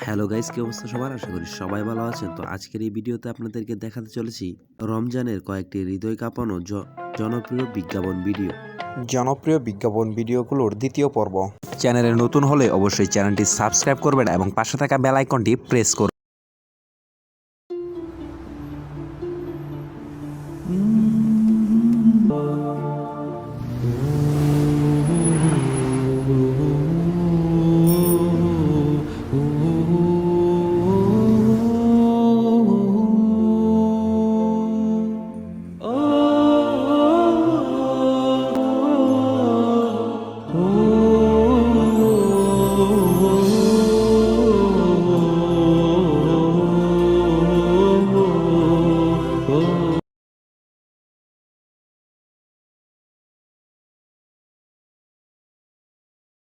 Hello guys, কি অবস্থা সবার? আশা করি সবাই ভালো আছেন। তো আজকের এই ভিডিওতে আপনাদেরকে দেখাতে চলেছি রমজানের কয়েকটি হৃদয় কাঁপানো জনপ্রিয় বিজ্ঞাপন ভিডিও। জনপ্রিয় বিজ্ঞাপন ভিডিওগুলোর দ্বিতীয় পর্ব। চ্যানেলে নতুন হলে অবশ্যই চ্যানেলটি সাবস্ক্রাইব করবেন এবং পাশে থাকা বেল আইকনটি প্রেস করবেন।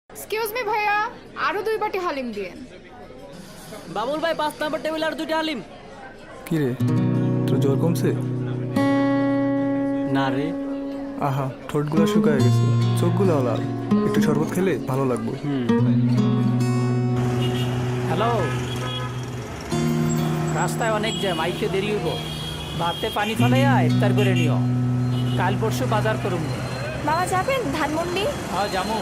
এক্সকিউজ মি ভাইয়া, আরো 2 বাটি হালিম দিন। বাবুল ভাই 5 নম্বর টেবিল আর 2টা হালিম। কি রে, তোর জ্বর কমছে? না রে। আহা, ঠোঁটগুলো শুকায় গেছে, চোখগুলো লাল, একটু শরবত খেলে ভালো লাগবে। হ্যালো, রাস্তায় অনেক জ্যাম, আইতে দেরি হইব। ভাতে পানি ফেলাইয়া ইফতার করে নিও, কাল পরশু বাজার করুম। মামা যাবেন ধানমন্ডি? হ্যাঁ যামু।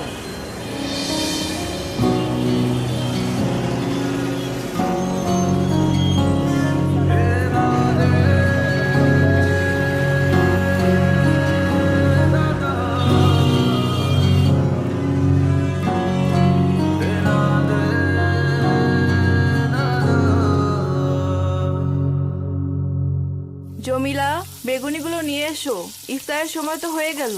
জমিলা, বেগুনিগুলো নিয়ে এসো, ইফতারের সময় তো হয়ে গেল।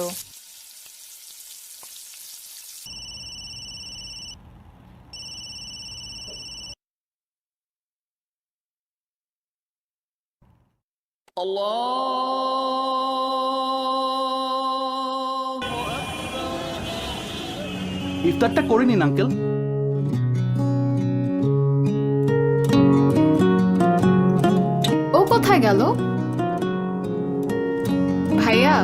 ইফতারটা করে নিন আঙ্কেল। ও কোথায় গেল? ভাইয়া,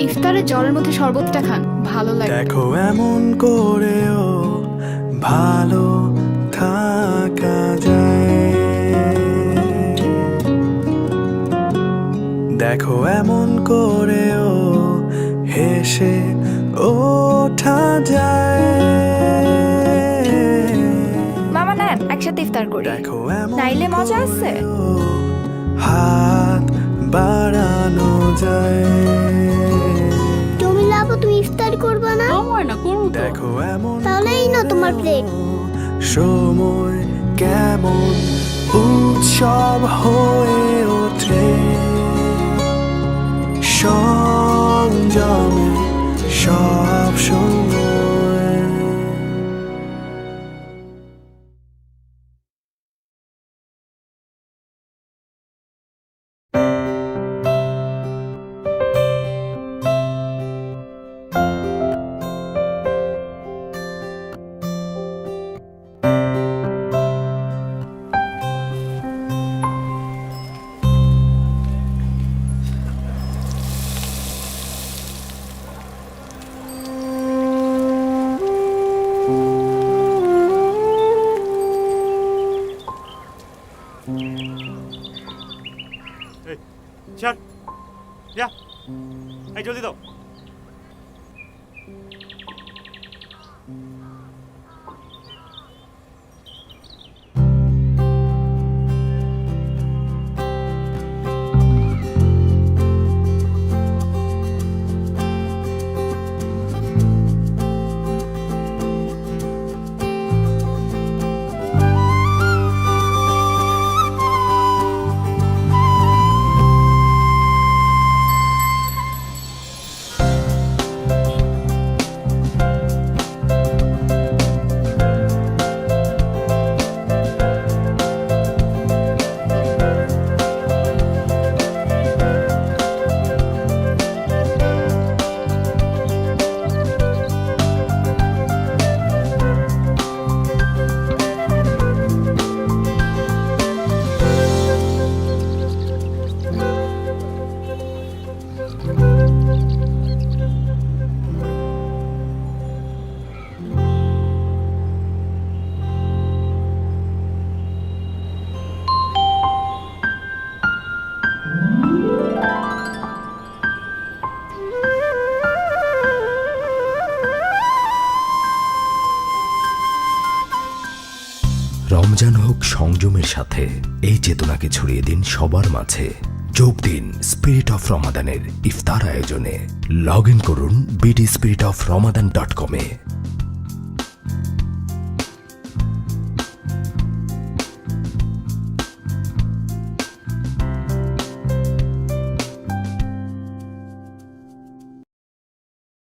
ইফতারে জলের মধ্যে শরবতটা খান, ভালো লাগে। দেখো এমন করেও ভালো থাকা যায়, দেখো এমন করেও হেসে ওঠা যায়। মামা নেন, একসাথে ইফতার করি। দেখো এমন নাইলে মজা আছে। করেও হাত বাড়ানো যায়। জমিলা আপু, তুমি ইফতার করবে না? দেখো এমন তাহলে এই নাও তোমার প্লেট। সময় কেমন উৎসব হয়ে ওঠে, সংযমে সব সময়। ছাড়, যা, এই জলদি দাও। রমজান হোক সংযমের সাথে, এই চেতনাকে ছড়িয়ে দিন সবার মাঝে। যোগ দিন স্পিরিট অফ রমাদানের ইফতার আয়োজনে। লগ ইন করুন bdspiritoframadan.com-এ।